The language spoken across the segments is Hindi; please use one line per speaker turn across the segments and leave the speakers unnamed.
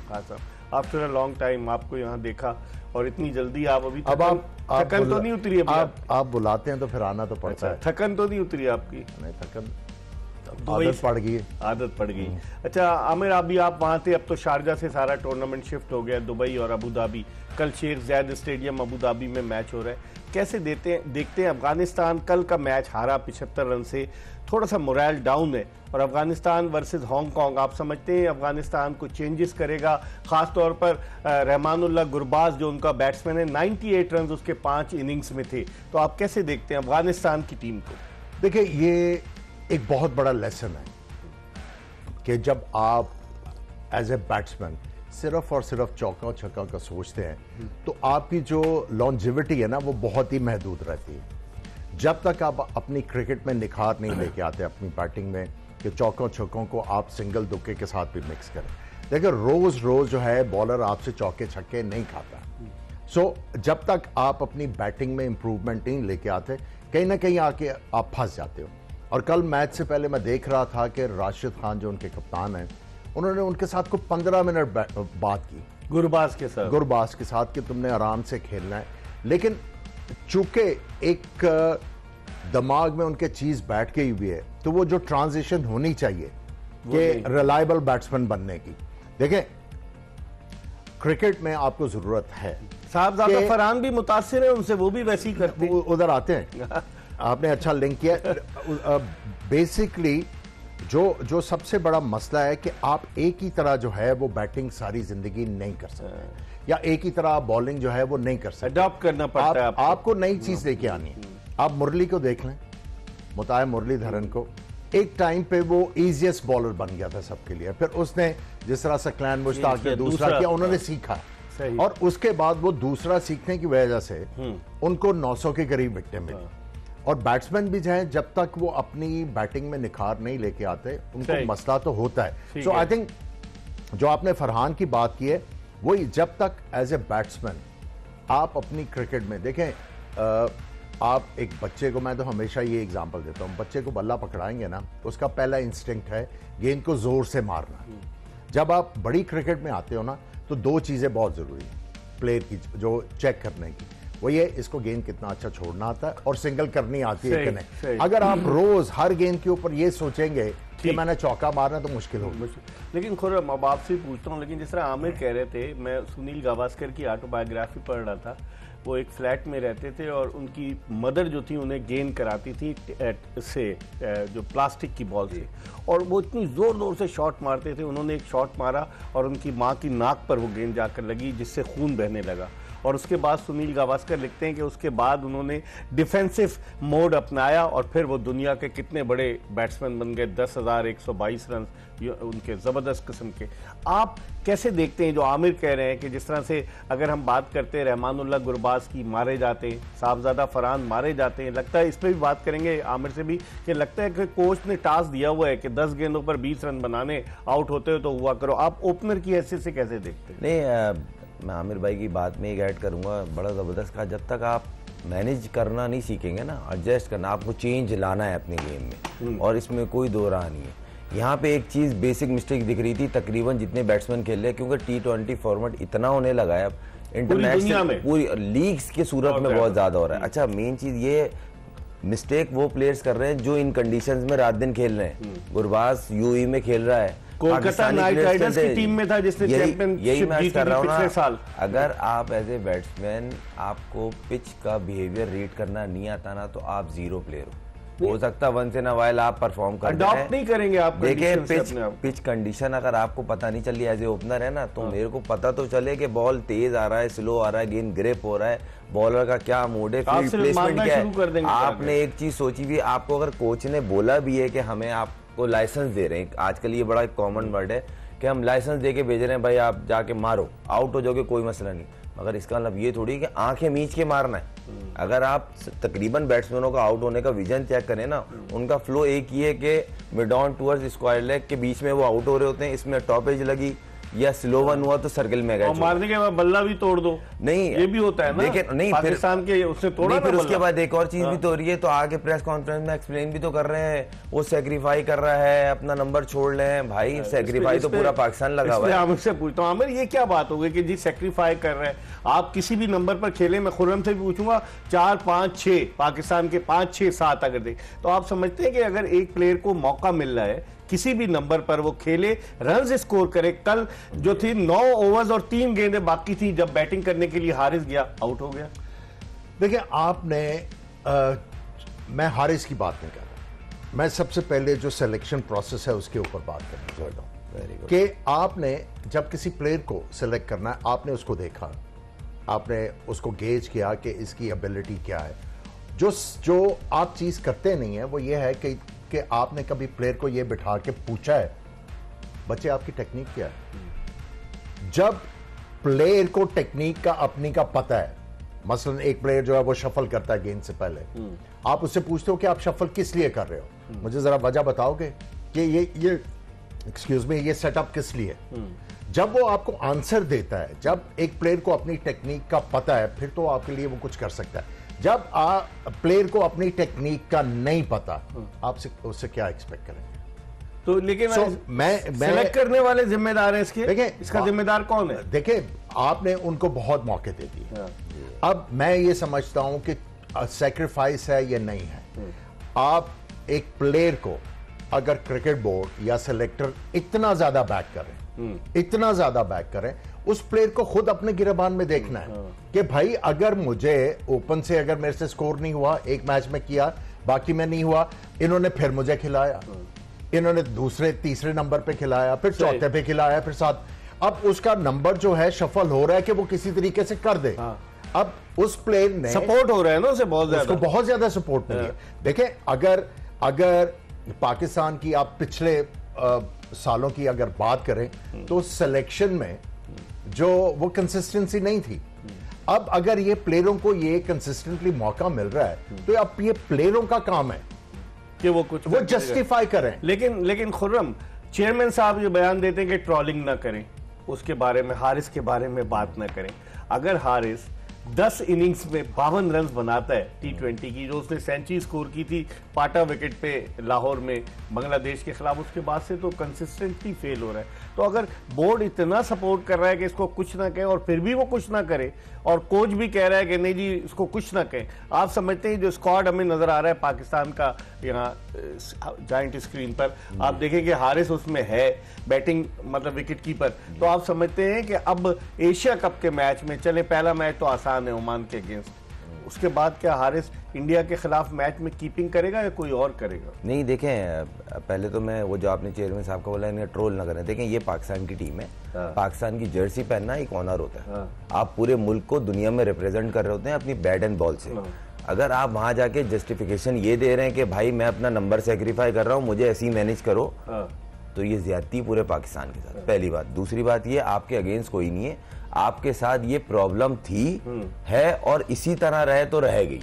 खान साहब, आफ्टर अ लॉन्ग टाइम आपको यहाँ देखा और इतनी जल्दी आप अभी
थकन
तो नहीं उतरी अभी?
आप बुलाते हैं तो फिर आना तो पड़ता है।
थकन तो नहीं उतरी आपकी?
नहीं, थकन
आदत
पड़ गई।
अच्छा आमिर, अभी आप वहां थे, अब तो शारजा से सारा टूर्नामेंट शिफ्ट हो गया दुबई और अबू धाबी। कल शेख ज़ायद स्टेडियम अबू धाबी में मैच हो रहा है। कैसे देखते हैं अफगानिस्तान कल का मैच हारा 75 रन से, थोड़ा सा मोरल डाउन है, और अफगानिस्तान वर्सेस हांगकांग, आप समझते हैं अफगानिस्तान को चेंजेस करेगा? खास तौर पर रहमानुल्लाह गुरबाज जो उनका बैट्समैन है, 98 रन उसके 5 इनिंग्स में थे, तो आप कैसे देखते हैं अफगानिस्तान की टीम को?
देखिए, ये एक बहुत बड़ा लेसन है कि जब आप एज ए बैट्समैन सिर्फ और सिर्फ चौका और छक्का का सोचते हैं तो आपकी जो लॉन्जिविटी है ना वो बहुत ही महदूद रहती है। जब तक आप अपनी क्रिकेट में निखार नहीं लेके आते अपनी बैटिंग में कि चौकों छक्कों को आप सिंगल दुक्के के साथ भी मिक्स करें। देखिए, रोज रोज जो है बॉलर आपसे चौके छक्के नहीं खाता। सो जब तक आप अपनी बैटिंग में इंप्रूवमेंट नहीं लेके आते, कहीं ना कहीं आके आप फंस जाते हो। और कल मैच से पहले मैं देख रहा था कि राशिद खान जो उनके कप्तान हैं, उन्होंने उनके साथ को 15 मिनट बात की गुरबाज के साथ कि तुमने आराम से खेलना है। लेकिन चूंकि एक दिमाग में उनके चीज बैठ गई हुई है, तो वो जो ट्रांजिशन होनी चाहिए कि रिलायबल बैट्समैन बनने की, देखें क्रिकेट में आपको जरूरत है।
साहब फरहान भी मुतासिर है उनसे, वो भी वैसे ही करते हैं,
उधर आते हैं। आपने अच्छा लिंक किया। बेसिकली जो सबसे बड़ा मसला है कि आप एक ही तरह जो है वो बैटिंग सारी जिंदगी नहीं कर सकते, या एक ही तरह बॉलिंग जो है वो नहीं कर सकते।
अडॉप्ट करना पड़ता है
आपको नई चीज लेके आनी है। आप मुरली को देख लें, मुताय मुरलीधरन को, एक टाइम पे वो इजीएस्ट बॉलर बन गया था सबके लिए। फिर उसने जिस तरह से क्लैन मुश्ताक ने दूसरा किया, उन्होंने सीखा, और उसके बाद वो दूसरा सीखने की वजह से उनको 900 के करीब विकेटें मिली। और बैट्समैन भी जाए, जब तक वो अपनी बैटिंग में निखार नहीं लेके आते, उनको मसला तो होता है। सो आई थिंक जो आपने फरहान की बात की है, वही जब तक एज ए बैट्समैन आप अपनी क्रिकेट में देखें, आप एक बच्चे को, मैं तो हमेशा ये एग्जांपल देता हूं, बच्चे को बल्ला पकड़ाएंगे ना, उसका पहला इंस्टिंक्ट है गेंद को जोर से मारना। जब आप बड़ी क्रिकेट में आते हो ना, तो दो चीजें बहुत जरूरी है प्लेयर की जो चेक करने की, वो ये इसको गेंद कितना अच्छा छोड़ना आता है और सिंगल करनी आती है कि नहीं। अगर आप रोज हर गेंद के ऊपर ये सोचेंगे कि मैंने चौका मारना, तो मुश्किल होगा।
लेकिन खुर्रम, अब आपसे पूछता हूँ, लेकिन जिस तरह आमिर कह रहे थे, मैं सुनील गावस्कर की ऑटोबायोग्राफी पढ़ रहा था, वो एक फ्लैट में रहते थे और उनकी मदर जो थी उन्हें गेंद कराती थी से जो प्लास्टिक की बॉल से, और वो इतनी जोर जोर से शॉट मारते थे। उन्होंने एक शॉट मारा और उनकी माँ की नाक पर वो गेंद जाकर लगी, जिससे खून बहने लगा। और उसके बाद सुनील गावस्कर लिखते हैं कि उसके बाद उन्होंने डिफेंसिव मोड अपनाया और फिर वो दुनिया के कितने बड़े बैट्समैन बन गए, 10,122 रन उनके जबरदस्त किस्म के। आप कैसे देखते हैं जो आमिर कह रहे हैं कि जिस तरह से अगर हम बात करते हैं रहमानुल्लाह गुरबाज की, मारे जाते हैं, साहबजादा फरहान मारे जाते हैं, लगता है इस पर भी बात करेंगे आमिर से भी, कि लगता है कि कोच ने टास्क दिया हुआ है कि 10 गेंदों पर 20 रन बनाने, आउट होते हो तो हुआ करो। आप ओपनर की हैसियत से कैसे देखते हैं?
नहीं, मैं आमिर भाई की बात में एक ऐड करूंगा, बड़ा ज़बरदस्त कहा, जब तक आप मैनेज करना नहीं सीखेंगे ना, एडजस्ट करना, आपको चेंज लाना है अपने गेम में, और इसमें कोई दो राह नहीं है। यहाँ पे एक चीज़ बेसिक मिस्टेक दिख रही थी तकरीबन जितने बैट्समैन खेल रहे हैं, क्योंकि T20 फॉर्मेट इतना होने लगा है अब, इंटरनेशनल पूरी लीग्स की सूरत में बहुत ज़्यादा हो रहा है। अच्छा, मेन चीज़ ये मिस्टेक वो प्लेयर्स कर रहे हैं जो इन कंडीशंस में रात दिन खेल रहे हैं। गुरबाज यूएई में खेल रहा है,
कोलकाता नाइट राइडर्स की टीम में था जिसने चैंपियनशिप जीती थी पिछले साल।
अगर आप एज ए बैट्समैन आपको पिच का बिहेवियर रीड करना नहीं आता ना, तो आप जीरो प्लेयर हो सकता है वंस इन अ व्हाइल आप परफॉर्म कर
अडॉप्ट नहीं करेंगे आप।
देखिए, पिच कंडीशन अगर आपको पता नहीं चली एज ए ओपनर है ना, तो मेरे को पता तो चले कि बॉल तेज आ रहा है, स्लो आ रहा है, गेंद ग्रिप हो रहा है, बॉलर का क्या मूड है, फील्ड प्लेसमेंट क्या है। आपने एक चीज सोची भी, आपको अगर कोच ने बोला भी है कि हमें आपको लाइसेंस दे रहे हैं, आजकल ये बड़ा कॉमन वर्ड है कि हम लाइसेंस दे के भेज रहे हैं, भाई आप जाके मारो, आउट हो जाओगे कोई मसला नहीं, मगर इसका मतलब ये थोड़ी कि आंखें मीच के मारना है। अगर आप तकरीबन बैट्समैनों का आउट होने का विजन चेक करें ना, उनका फ्लो एक ही है कि mid on towards square leg के बीच में वो आउट हो रहे होते हैं, इसमें टॉप एज लगी, या स्लो वन हुआ तो सर्किल में गए,
और मारने के बाद बल्ला भी तोड़ दो,
नहीं
ये भी होता है ना।
लेकिन नहीं
पाकिस्तान के उसने तोड़ा,
फिर उसके बाद एक और चीज भी तो हो रही है, तो आगे प्रेस कॉन्फ्रेंस में एक्सप्लेन भी तो कर रहे हैं, वो सेक्रीफाई कर रहा है, अपना नंबर छोड़ रहे हैं। भाई सेक्रीफाई तो पूरा पाकिस्तान लगा हुआ है।
आमिर से पूछता हूँ, आमिर ये क्या बात हो गई कि जी सेक्रीफाई कर रहे हैं, आप किसी भी नंबर पर खेले, मैं खुर्रम से भी पूछूंगा 4, 5, 6 पाकिस्तान के 5, 6, 7 अगर देख, तो आप समझते हैं कि अगर एक प्लेयर को मौका मिल रहा है किसी भी नंबर पर वो खेले, रन स्कोर करे। कल जो थी 9 ओवर्स और 3 गेंदें बाकी थी, जब बैटिंग करने के लिए हारिस गया, आउट हो गया।
देखिए आपने मैं हारिस की बात नहीं कर रहा, मैं सबसे पहले जो सिलेक्शन प्रोसेस है उसके ऊपर बात करना चाहता हूं कि आपने जब किसी प्लेयर को सिलेक्ट करना है, आपने उसको देखा, आपने उसको गेज किया कि इसकी एबिलिटी क्या है। जो आप चीज करते नहीं है वो ये है कि आपने कभी प्लेयर को ये बिठा के पूछा है बच्चे आपकी टेक्निक क्या है। जब प्लेयर को टेक्निक का अपनी का पता है, मसलन एक प्लेयर जो है वो शफल करता है गेंद से पहले, आप उससे पूछते हो कि आप शफल किस लिए कर रहे हो, मुझे जरा वजह बताओगे कि ये एक्सक्यूज मी ये सेटअप किस लिए। जब वो आपको आंसर देता है, जब एक प्लेयर को अपनी टेक्निक का पता है, फिर तो आपके लिए वो कुछ कर सकता है। जब प्लेयर को अपनी टेक्निक का नहीं पता, आपसे उससे क्या एक्सपेक्ट करेंगे।
तो लेकिन मैं सेलेक्ट करने वाले जिम्मेदार हैं इसके, देखिए इसका जिम्मेदार कौन है।
देखिए आपने उनको बहुत मौके दे दिए, अब मैं ये समझता हूं कि सैक्रिफाइस है या नहीं है। आप एक प्लेयर को अगर क्रिकेट बोर्ड या सिलेक्टर इतना ज्यादा बैक करें, इतना ज्यादा बैक करें, उस प्लेयर को खुद अपने गिरबान में देखना है कि भाई अगर मुझे ओपन से अगर मेरे से स्कोर नहीं हुआ, एक मैच में किया बाकी में नहीं हुआ, इन्होंने फिर मुझे खिलाया, इन्होंने दूसरे तीसरे नंबर पे खिलाया, फिर चौथे पे खिलाया, फिर 7, अब उसका नंबर जो है शफल हो रहा है कि वो किसी तरीके से कर दे। अब उस प्लेयर ने
सपोर्ट हो रहा है ना उसे, उसको
बहुत ज्यादा सपोर्ट मिली है। देखिए अगर पाकिस्तान की आप पिछले सालों की अगर बात करें तो सिलेक्शन में जो वो कंसिस्टेंसी नहीं थी। अब अगर ये प्लेयरों को ये कंसिस्टेंटली मौका मिल रहा है तो अब ये प्लेयरों का काम है
कि वो कुछ
वो जस्टिफाई करें।
लेकिन खुर्रम, चेयरमैन साहब ये बयान देते हैं कि ट्रॉलिंग ना करें, उसके बारे में, हारिस के बारे में बात ना करें। अगर हारिस 10 इनिंग्स में 52 रन बनाता है T20 की, जो उसने सेंचुरी स्कोर की थी पाटा विकेट पे लाहौर में बांग्लादेश के खिलाफ, उसके बाद से तो कंसिस्टेंटली फेल हो रहा है। तो अगर बोर्ड इतना सपोर्ट कर रहा है कि इसको कुछ ना कहे और फिर भी वो कुछ ना करे, और कोच भी कह रहा है कि नहीं जी इसको कुछ ना कहें, आप समझते हैं जो स्क्वाड हमें नजर आ रहा है पाकिस्तान का यहाँ जाइंट स्क्रीन पर, आप देखें कि हारिस उसमें है बैटिंग मतलब विकेट कीपर, तो आप समझते हैं कि अब एशिया कप के मैच में, चले पहला मैच तो आसान है ओमान के अगेंस्ट, उसके बाद क्या हारिस इंडिया के खिलाफ मैच में कीपिंग करेगा या कोई और करेगा।
नहीं देखें, पहले तो मैं वो जो आपने चेयरमैन साहब का बोला इन्हें ट्रोल ना करें। देखें ये पाकिस्तान की टीम है, पाकिस्तान की जर्सी पहनना एक ऑनर होता है। आप पूरे मुल्क को दुनिया में रिप्रेजेंट कर रहे होते हैं अपनी बैट एंड बॉल से। अगर आप वहां जाके जस्टिफिकेशन ये दे रहे हैं कि भाई मैं अपना नंबर सेक्रीफाई कर रहा हूँ, मुझे ऐसे ही मैनेज करो, तो ये ज्यादती पूरे पाकिस्तान के साथ। पहली बात। दूसरी बात ये, आपके अगेंस्ट कोई नहीं है, आपके साथ ये प्रॉब्लम थी है और इसी तरह रहे तो रहेगी।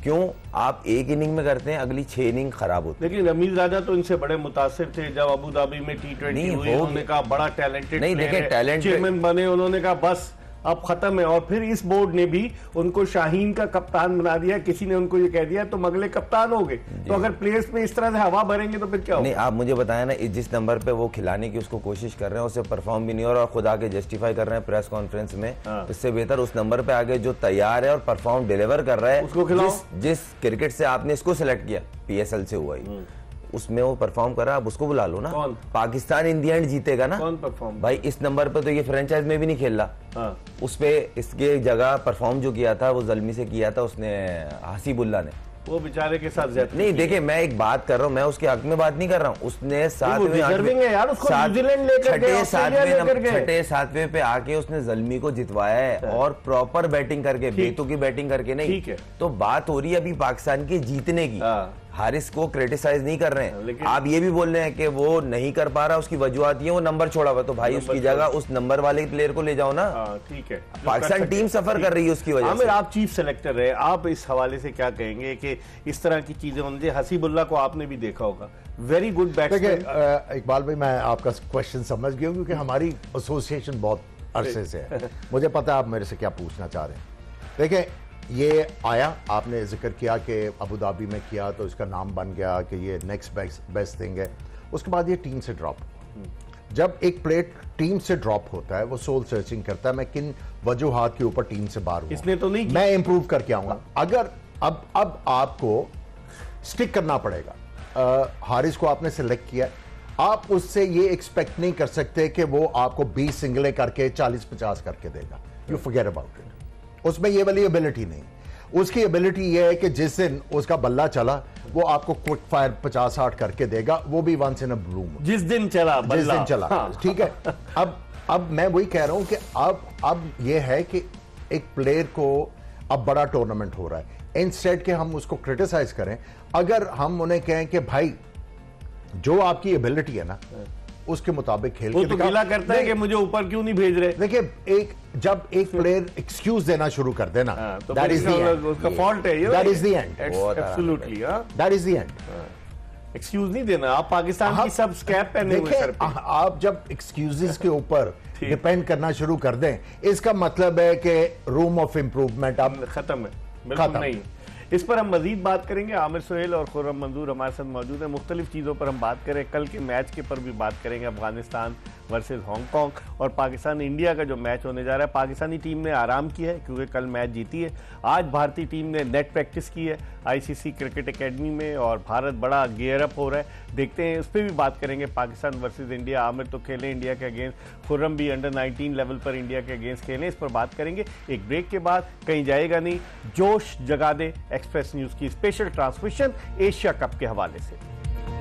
क्यों आप एक इनिंग में करते हैं, अगली 6 इनिंग खराब होती है।
लेकिन रमीज राजा तो इनसे बड़े मुतासिर थे जब अबू धाबी में T20 हुई, उन्होंने कहा बड़ा टैलेंटेड,
नहीं देखे टैलेंट,
चेयरमैन बने, उन्होंने कहा बस अब खत्म है। और फिर इस बोर्ड ने भी उनको शाहीन का कप्तान बना दिया, किसी ने उनको ये कह दिया तुम अगले कप्तान हो गए। तो अगर प्लेयर्स में इस तरह से हवा भरेंगे तो फिर क्या होगा।
नहीं आप मुझे बताया ना, जिस नंबर पे वो खिलाने की उसको कोशिश कर रहे हैं उसे परफॉर्म भी नहीं हो रहा और खुद आके जस्टिफाई कर रहे हैं प्रेस कॉन्फ्रेंस में। इससे बेहतर उस नंबर पे आगे जो तैयार है और परफॉर्म डिलीवर कर रहा है,
उसको खिलाओ।
जिस क्रिकेट से आपने इसको सिलेक्ट किया, PSL से हुआ ही, उसमें वो परफॉर्म कर रहा है, आप उसको बुला लो ना।
कौन?
पाकिस्तान इन दी एंड जीतेगा ना।
कौन परफॉर्म?
भाई इस नंबर पे तो ये फ्रेंचाइज में भी नहीं खेल रहा। उस पे इसके जगह परफॉर्म जो किया था वो जल्मी से किया था उसने, हसीबुल्ला ने,
वो बेचारे के साथ ज्यादा
नहीं। देखिए मैं एक बात कर रहा हूँ, मैं उसके हक में बात नहीं कर रहा हूँ। उसने छठे 7वें पे आके उसने जल्मी को जितवाया है और प्रॉपर बैटिंग करके, बेतु की बैटिंग करके नहीं। तो बात हो रही है अभी पाकिस्तान के जीतने की। हारिस को क्रिटिसाइज नहीं कर रहे हैं, आप ये भी बोल रहे हैं कि वो नहीं कर पा रहा, उसकी वजूहत ये वो नंबर छोड़ा हुआ, तो भाई उसकी जगह उस नंबर वाले प्लेयर को ले जाओ ना।
ठीक है,
पाकिस्तान टीम सफर कर रही है उसकी वजह से।
आप चीफ सेलेक्टर रहे, आप इस हवाले से क्या कहेंगे कि इस तरह की चीजें होंगी। हसीबुल्ला को आपने भी देखा होगा, वेरी गुड बैट्समैन।
इकबाल भाई, मैं आपका क्वेश्चन समझ गया हूं, क्योंकि हमारी एसोसिएशन बहुत अरसे से है। मुझे पता है आप मेरे से क्या पूछना चाह रहे हैं। देखिए, ये आया, आपने जिक्र किया कि अबू धाबी में किया तो इसका नाम बन गया कि ये नेक्स्ट बेस्ट थिंग है। उसके बाद ये टीम से ड्रॉप। जब एक प्लेयर टीम से ड्रॉप होता है, वो सोल सर्चिंग करता है, मैं किन वजूहात के ऊपर टीम से बाहर हूं,
इसने तो नहीं
मैं इंप्रूव करके आऊंगा। अगर अब आपको स्टिक करना पड़ेगा। हारिस को आपने सिलेक्ट किया, आप उससे ये एक्सपेक्ट नहीं कर सकते कि वो आपको 20 सिंगलें करके 40-50 करके देगा। You forget about it. उसमें ये वाली एबिलिटी नहीं। उसकी एबिलिटी ये है कि जिस दिन उसका बल्ला चला, वो आपको क्विक फायर 50-60 करके देगा, वो भी once in a blue moon.
जिस दिन चला
हाँ। ठीक है। अब मैं वही कह रहा हूं कि अब ये है कि एक प्लेयर को अब बड़ा टूर्नामेंट हो रहा है, इंस्टेड के हम उसको क्रिटिसाइज करें, अगर हम उन्हें कहें कि भाई जो आपकी एबिलिटी है ना, उसके मुताबिक खेल
वो तो गिला करता है कि मुझे ऊपर क्यों नहीं भेज रहे।
देखिए, जब एक प्लेयर एक्सक्यूज देना शुरू कर देना, दैट इज द एंड।
उसका फॉल्ट है ये।
That is the end.
Absolutely,
that is the end.
Excuse नहीं देना। आप पाकिस्तान की सब स्कैप पहने हुए सर पे।
आप जब एक्सक्यूजेस के ऊपर डिपेंड करना शुरू कर दें, इसका मतलब है कि रूम ऑफ इंप्रूवमेंट अब
खत्म है, बिल्कुल नहीं। इस पर हम मजीद बात करेंगे। आमिर सुहेल और खुर्रम मंजूर हमारे साथ मौजूद हैं। मुख्तलिफ चीज़ों पर हम बात करें, कल के मैच के पर भी बात करेंगे, अफगानिस्तान वर्सेस हांगकांग और पाकिस्तान इंडिया का जो मैच होने जा रहा है। पाकिस्तानी टीम ने आराम किया है क्योंकि कल मैच जीती है। आज भारतीय टीम ने नेट प्रैक्टिस की है आईसीसी क्रिकेट एकेडमी में और भारत बड़ा गियर अप हो रहा है। देखते हैं, उस पर भी बात करेंगे। पाकिस्तान वर्सेस इंडिया, आमिर तो खेले इंडिया के अगेंस्ट, खुर्रम भी अंडर 19 लेवल पर इंडिया के अगेंस्ट खेले। इस पर बात करेंगे एक ब्रेक के बाद। कहीं जाएगा नहीं, जोश जगा दे एक्सप्रेस न्यूज़ की स्पेशल ट्रांसमिशन एशिया कप के हवाले से।